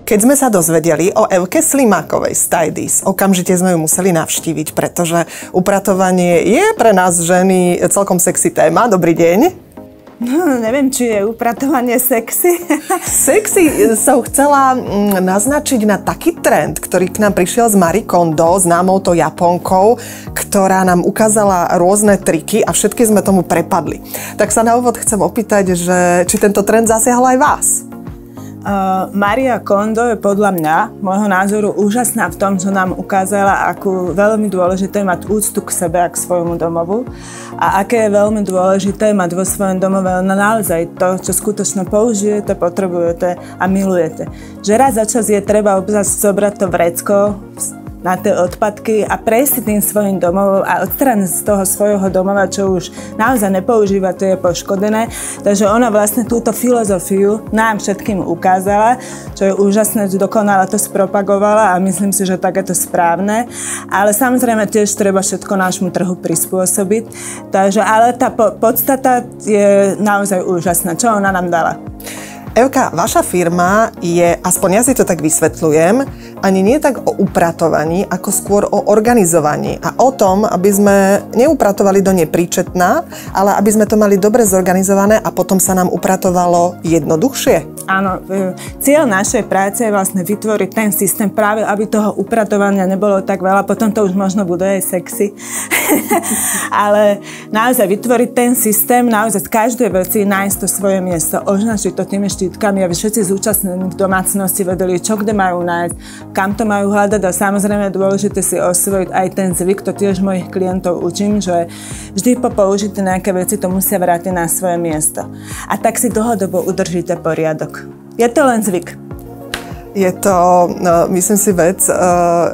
Keď sme sa dozvedeli o Evke Slimákovej z Tidies, okamžite sme ju museli navštíviť, pretože upratovanie je pre nás ženy celkom sexy téma. Dobrý deň. No, neviem, či je upratovanie sexy. Sexy som chcela naznačiť na taký trend, ktorý k nám prišiel z Marie Kondo, známou to Japonkou, ktorá nám ukázala rôzne triky a všetky sme tomu prepadli. Tak sa na úvod chcem opýtať, že či tento trend zasiahol aj vás? Marie Kondo je podľa mňa, môjho názoru, úžasná v tom, že nám ukázala, akú veľmi dôležité mať úctu k sebe a k svojmu domovu a aké je veľmi dôležité mať vo svojom domove naozaj to, čo skutočne použijete, potrebujete a milujete. Že raz za čas je treba obzvlášť zobrať to vrecko na tie odpadky a prejsť si tým svojim domovom a odstrániť z toho svojho domova, čo už naozaj nepoužívate, je poškodené. Takže ona vlastne túto filozofiu nám všetkým ukázala, čo je úžasné, že dokonale to spropagovala a myslím si, že tak je to správne. Ale samozrejme tiež treba všetko nášmu trhu prispôsobiť. Takže, ale tá podstata je naozaj úžasná. Čo ona nám dala? Evka, vaša firma je, aspoň ja si to tak vysvetľujem, ani nie tak o upratovaní, ako skôr o organizovaní a o tom, aby sme neupratovali do nepríčetná, ale aby sme to mali dobre zorganizované a potom sa nám upratovalo jednoduchšie. Áno, cieľ našej práce je vlastne vytvoriť ten systém práve, aby toho upratovania nebolo tak veľa, potom to už možno bude aj sexy. Ale naozaj vytvoriť ten systém, naozaj z každej veci nájsť to svoje miesto, označiť to tými štítkami, aby všetci zúčastnení v domácnosti vedeli, čo kde majú nájsť, kam to majú hľadať a samozrejme je dôležité si osvojiť aj ten zvyk, to tiež mojich klientov učím, že vždy po použití nejaké veci to musia vrátiť na svoje miesto. A tak si dlhodobo udržíte poriadok. Je to len zvyk. Je to, myslím si, vec,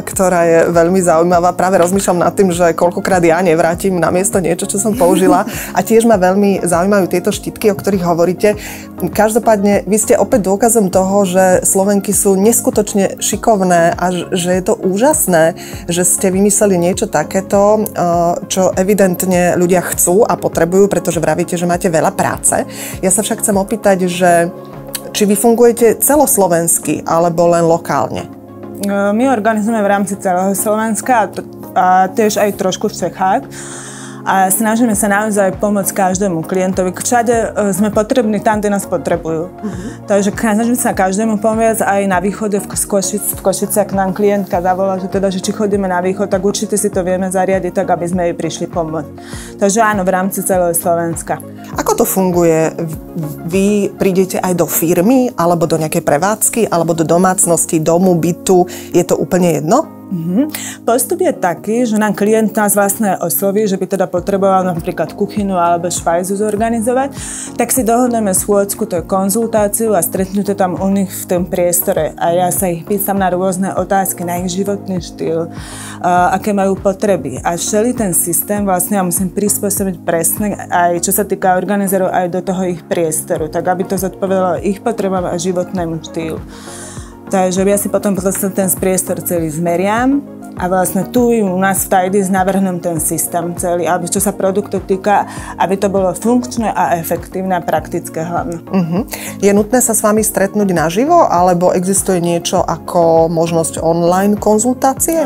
ktorá je veľmi zaujímavá. Práve rozmýšľam nad tým, že koľkokrát ja nevrátim na miesto niečo, čo som použila. A tiež ma veľmi zaujímajú tieto štítky, o ktorých hovoríte. Každopádne, vy ste opäť dôkazom toho, že Slovenky sú neskutočne šikovné a že je to úžasné, že ste vymysleli niečo takéto, čo evidentne ľudia chcú a potrebujú, pretože vravíte, že máte veľa práce. Ja sa však chcem opýtať, že či vy fungujete celoslovensky alebo len lokálne? My organizujeme v rámci celého Slovenska a tiež aj trošku v Čechách. A snažíme sa naozaj pomôcť každému klientovi. Všade sme potrební tam, kde nás potrebujú. Takže snažíme sa každému pomôcť aj na východe v Košiciach k nám klientka zavolala, že či chodíme na východ, tak určite si to vieme zariadiť tak, aby sme jej prišli pomôcť. Takže áno, v rámci celého Slovenska. Ako to funguje? Vy prídete aj do firmy, alebo do nejakej prevádzky, alebo do domácnosti, domu, bytu? Je to úplne jedno? Postup je taký, že nám klient nás vlastne osloví, že by teda potreboval napríklad kuchynu alebo švajzu zorganizovať, tak si dohodneme schôdzku, to je konzultáciu a stretnutie tam u nich v tom priestore. A ja sa ich pýtam na rôzne otázky, na ich životný štýl, aké majú potreby. A celý ten systém vlastne ja musím prispôsobiť presne aj čo sa týka organizérov aj do toho ich priestoru, tak aby to zodpovedalo ich potrebám a životnému štýlu. Takže ja si potom ten priestor celý zmeriam a vlastne tu u nás v Tidies navrhnem ten systém celý, aby čo sa produktov týka, aby to bolo funkčné a efektívne a praktické hlavne. Je nutné sa s vami stretnúť naživo, alebo existuje niečo ako možnosť online konzultácie?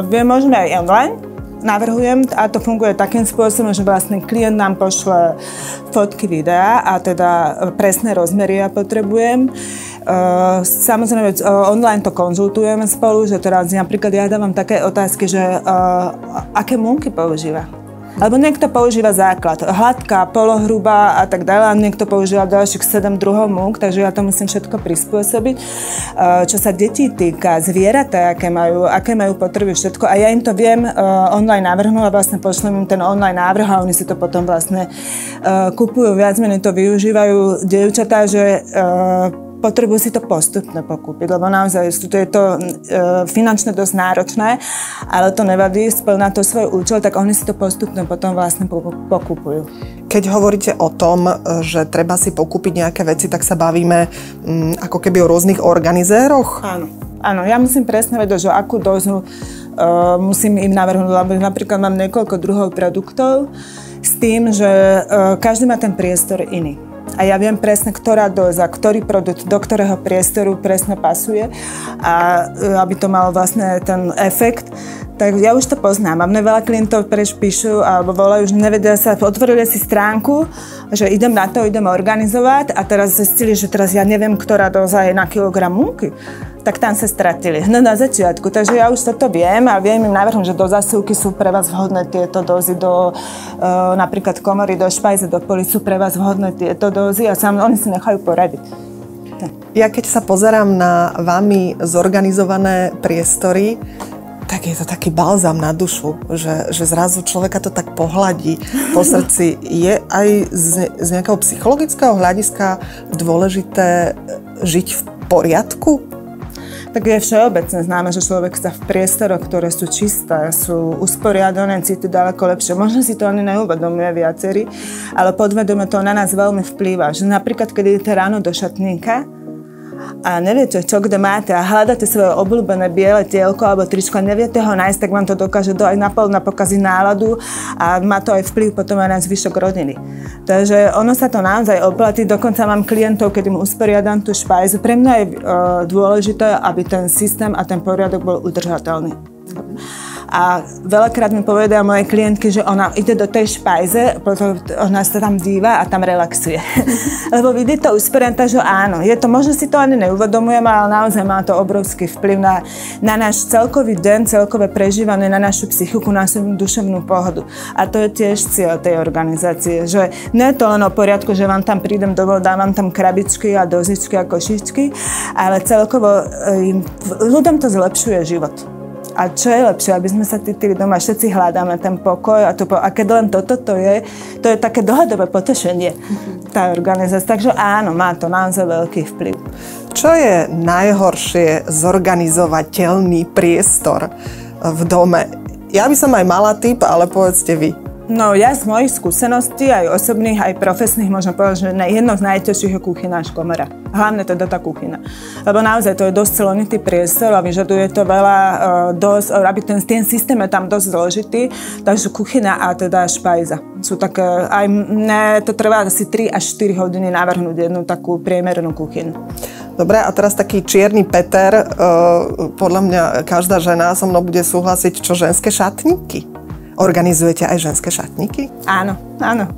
Môžeme aj online. Navrhujem a to funguje takým spôsobom, že vlastne klient nám pošle fotky, videa a teda presné rozmery ja potrebujem. Samozrejme online to konzultujeme spolu, že teraz napríklad ja dávam také otázky, že aké múky používa. Alebo niekto používa základ, hladká, polohrubá a tak ďalej, a niekto používa ďalších 7 druhov múk, takže ja to musím všetko prispôsobiť. Čo sa detí týka, zvieratá, aké majú potreby, všetko, a ja im to viem online navrhnúť a vlastne pošlem im ten online návrh a oni si to potom vlastne kupujú, viac menej to využívajú dievčatá, že potrebujú si to postupne pokúpiť, lebo naozaj je to finančne dosť náročné, ale to nevadí, splňa to svoj účel, tak oni si to postupne potom vlastne pokúpujú. Keď hovoríte o tom, že treba si pokúpiť nejaké veci, tak sa bavíme ako keby o rôznych organizéroch? Áno, ja musím presne vedieť, že akú dozu musím im navrhnúť, lebo napríklad mám niekoľko druhov produktov s tým, že každý má ten priestor iný. A ja viem presne, ktorá doza, ktorý produkt do ktorého priestoru presne pasuje a aby to malo vlastne ten efekt. Tak ja už to poznám. A mne veľa klientov píšu alebo volajú, že nevedia sa, otvorili si stránku, že idem na to, idem organizovať a teraz zistili, že teraz ja neviem, ktorá doza je na kilogram múky. Tak tam sa stratili. No na začiatku. Takže ja už toto viem a viem im navrhnúť, že do zásilky sú pre vás vhodné tieto dozy, do napríklad komory, do špajze, do poli sú pre vás vhodné tieto dozy a oni si nechajú poradiť. Ja keď sa pozerám na vami zorganizované priestory, tak je to taký balzám na dušu, že zrazu človeka to tak pohľadí po srdci. Je aj z nejakého psychologického hľadiska dôležité žiť v poriadku? Tak je všeobecne známe, že človek sa v priestoroch, ktoré sú čisté, sú usporiadané, cíti ďaleko lepšie. Možno si to ani neuvedomuje viacerí, ale podvedome to na nás veľmi vplýva. Že napríklad, keď idete ráno do šatníka, a neviete, čo kde máte a hľadáte svoje obľúbené biele tielko alebo tričko a neviete ho nájsť, tak vám to dokáže aj napĺno pokaziť náladu a má to aj vplyv potom aj na zvyšok rodiny. Takže ono sa to naozaj oplatí. Dokonca mám klientov, keď im usporiadam tú špajzu. Pre mňa je dôležité, aby ten systém a ten poriadok bol udržateľný. A veľakrát mi povedia moje klientky, že ona ide do tej špajze, potom ona sa tam díva a tam relaxuje. Lebo vidí to usporiadané, že áno, je to, možno si to ani neuvedomujeme, ale naozaj má to obrovský vplyv na náš celkový deň, celkové prežívanie, na našu psychiku, na našu duševnú pohodu. A to je tiež cieľ tej organizácie, že nie je to len o poriadku, že vám tam prídem domov, dávam tam krabičky a dozičky a košičky, ale celkovo ľuďom to zlepšuje život. A čo je lepšie, aby sme sa cítili doma, všetci hľadáme ten pokoj a keď len toto je také dlhodobé potešenie, tá organizácia. Takže áno, má to naozaj veľký vplyv. Čo je najhoršie zorganizovateľný priestor v dome? Ja by som aj mala tip, ale povedzte vy. No ja z mojich skúseností, aj osobných, aj profesných, môžem povedať, že jedno z najťažších je kuchyňa až komora. Hlavne teda tá kuchyňa. Lebo naozaj to je dosť celovitý priestor a vyžaduje to veľa, aby ten systém je tam dosť zložitý. Takže kuchyňa a teda špajza. Sú také, aj mne to trvá asi 3 až 4 hodiny navrhnúť jednu takú priemernú kuchyňu. Dobre, a teraz taký čierny Peter, podľa mňa každá žena so mnou bude súhlasiť, čo ženské šatníky. Organizujete aj ženské šatníky? Áno.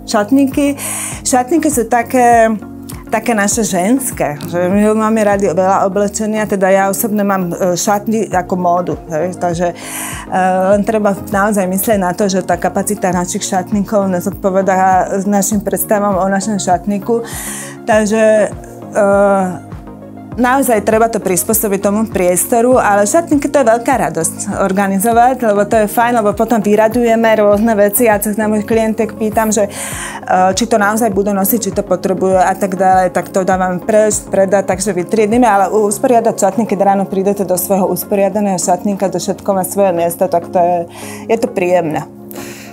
Šatníky sú také naše ženské, že my máme radi veľa oblečenia, teda ja osobne mám šatní ako módu, takže len treba naozaj myslieť na to, že tá kapacita našich šatníkov nezodpovedá našim predstavám o našom šatníku, takže naozaj treba to prispôsobiť tomu priestoru, ale šatníky to je veľká radosť organizovať, lebo to je fajn, lebo potom vyradujeme rôzne veci a sa na mojich klientek pýtam, že či to naozaj budú nosiť, či to potrebujú a tak ďalej, tak to dávame prejsť, predať, takže vytriedíme, ale usporiadať šatníky, keď ráno prídete do svojho usporiadaného šatníka, do všetko má svoje miesto, tak to je to príjemné.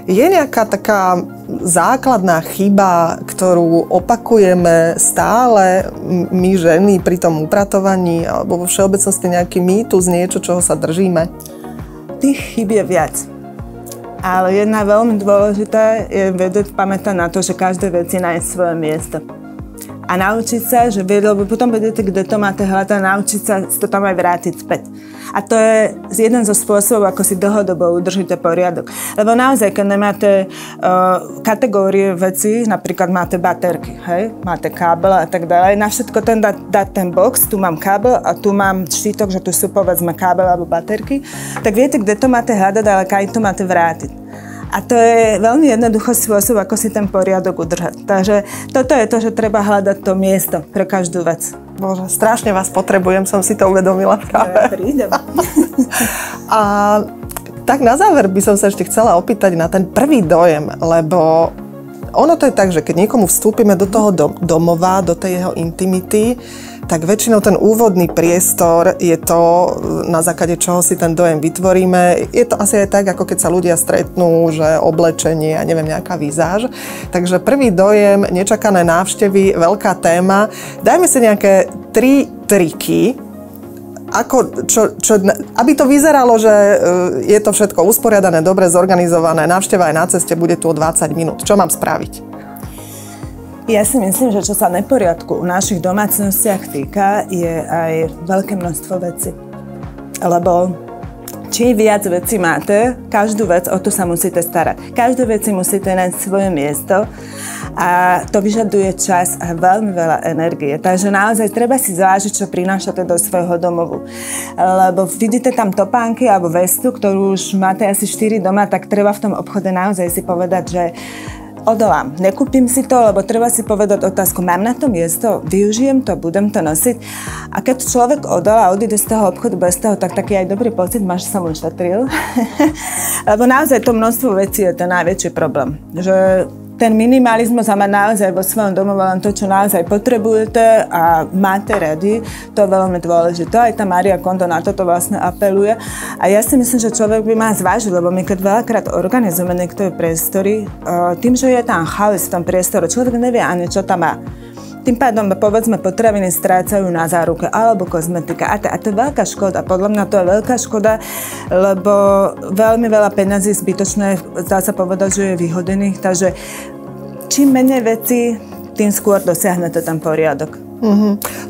Je nejaká taká základná chyba, ktorú opakujeme stále my ženy pri tom upratovaní, alebo vo všeobecnosti nejaký mýtus, niečo, čoho sa držíme? Tých chýb je viac. Ale jedna veľmi dôležitá je vedieť pamätať na to, že každé vec je nájsť svoje miesto. A naučiť sa, že lebo potom vedete, kde to máte hľadať, naučiť sa to tam aj vrátiť späť. A to je jeden zo spôsobov, ako si dlhodobo udržíte poriadok. Lebo naozaj, keď nemáte kategórie veci, napríklad máte baterky, hej? Máte kábel a tak ďalej, na všetko ten dať ten box, tu mám kábel a tu mám štítok, že tu sú povedzme kábel alebo baterky, tak viete, kde to máte hľadať, ale kaj to máte vrátiť. A to je veľmi jednoduchý spôsob, ako si ten poriadok udržať. Takže toto je to, že treba hľadať to miesto pre každú vec. Bože, strašne vás potrebujem, som si to uvedomila práve. Ja prídem. A tak na záver by som sa ešte chcela opýtať na ten prvý dojem, lebo ono to je tak, že keď niekomu vstúpime do toho domova, do tej jeho intimity, tak väčšinou ten úvodný priestor je to, na základe čoho si ten dojem vytvoríme. Je to asi aj tak, ako keď sa ľudia stretnú, že oblečenie a neviem, nejaká vizáž. Takže prvý dojem, nečakané návštevy, veľká téma. Dajme si nejaké 3 triky, aby to vyzeralo, že je to všetko usporiadané, dobre zorganizované, návšteva aj na ceste, bude tu o 20 minút. Čo mám spraviť? Ja si myslím, že čo sa neporiadku v našich domácnostiach týka, je aj veľké množstvo vecí. Lebo čím viac vecí máte, každú vec, o to sa musíte starať. Každú vec si musíte nájsť svoje miesto a to vyžaduje čas a veľmi veľa energie. Takže naozaj treba si zvážiť, čo prinášate do svojho domovu. Lebo vidíte tam topánky alebo vestu, ktorú už máte asi 4 doma, tak treba v tom obchode naozaj si povedať, že odolám, nekúpim si to, lebo treba si povedať otázku, mám na to miesto, využijem to, budem to nosiť. A keď človek odolá a odíde z toho obchodu bez toho, tak taký aj dobrý pocit máš, že som ušetril. Lebo naozaj to množstvo vecí je ten najväčší problém. Že ten minimalizmus a mať naozaj vo svojom domove len to, čo naozaj potrebujete a máte radi, to je veľmi dôležité. Aj tá Maria Kondo na toto vlastne apeluje. A ja si myslím, že človek by mal zvážiť, lebo my keď veľakrát organizujeme niektoré priestory, tým, že je tam chaos v tom priestore, človek nevie ani, čo tam má. Tým pádom, povedzme, potraviny strácajú na záruke, alebo kozmetika. A to je veľká škoda. Podľa mňa to je veľká škoda, lebo veľmi veľa peňazí zbytočné, dá sa povedať, že je vyhodených. Takže čím menej vecí, tým skôr dosiahnete ten poriadok.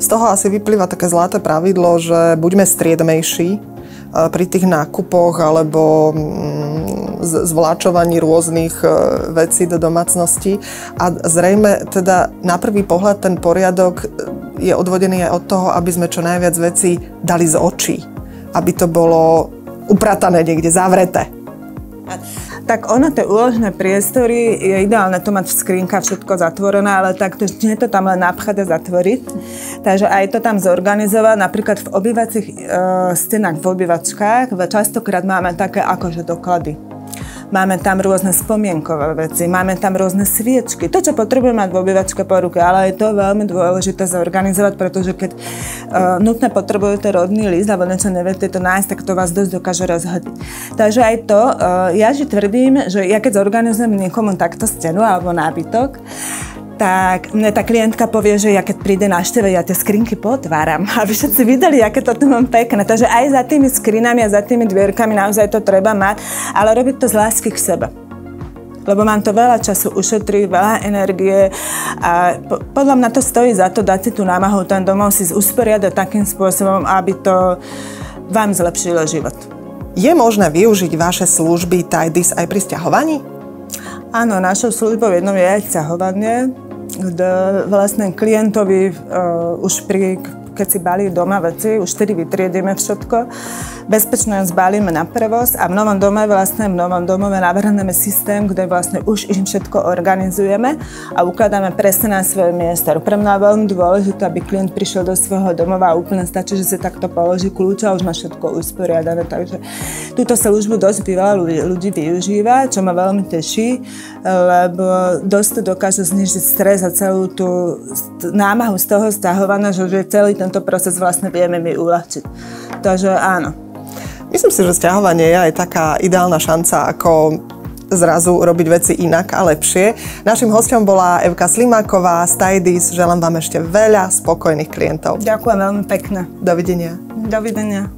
Z toho asi vyplýva také zlaté pravidlo, že buďme striedmejší pri tých nákupoch alebo zvláčovaní rôznych vecí do domácnosti. A zrejme teda na prvý pohľad ten poriadok je odvodený aj od toho, aby sme čo najviac vecí dali z očí. Aby to bolo upratané niekde, zavreté. Tak ono, tie úložné priestory, je ideálne to mať v skrínkach všetko zatvorené, ale takto nie je to tam len napchať a zatvoriť. Takže aj to tam zorganizovať, napríklad v obývacích stenách, v obývačkách, častokrát máme také akože doklady. Máme tam rôzne spomienkové veci, máme tam rôzne sviečky. To, čo potrebujeme mať v obývačke po ruke, ale je to veľmi dôležité zorganizovať, pretože keď nutne potrebujete rodný list alebo niečo neviete to nájsť, tak to vás dosť dokáže rozhodiť. Takže aj to, ja tvrdím, že ja keď zorganizujem niekomu takto stenu alebo nábytok, tak mne tá klientka povie, že ja keď príde návšteva, ja tie skrinky potváram, aby všetci videli, aké to tu mám pekné. Takže aj za tými skrinami a za tými dvierkami naozaj to treba mať, ale robiť to z lásky k sebe. Lebo mám to veľa času ušetrí, veľa energie a podľa mňa to stojí za to dať si tú námahu, ten domov si usporiadať takým spôsobom, aby to vám zlepšilo život. Je možné využiť vaše služby Tidies aj pri sťahovaní? Áno, našou službou jednou je aj sťahovanie, kde vlastne klientovi už keď si balí doma veci, už vtedy vytriedíme všetko. Bezpečne zbalíme na prevoz a v novom domove navrhneme systém, kde vlastne už im všetko organizujeme a ukladáme presne na svoje miesto. Pre mňa je veľmi dôležité, aby klient prišiel do svojho domova a úplne stačí, že si takto položí kľúč a už má všetko usporiadané. Takže túto službu dosť veľa ľudí využíva, čo ma veľmi teší, lebo dosť to dokáže znižiť stres a celú tú námahu z toho stahovania, že celý tento proces vlastne vieme my uľahčiť. Takže áno. Myslím si, že sťahovanie je aj taká ideálna šanca, ako zrazu robiť veci inak a lepšie. Naším hosťom bola Evka Slimáková z Tidies. Želám vám ešte veľa spokojných klientov. Ďakujem veľmi pekne. Dovidenia. Dovidenia.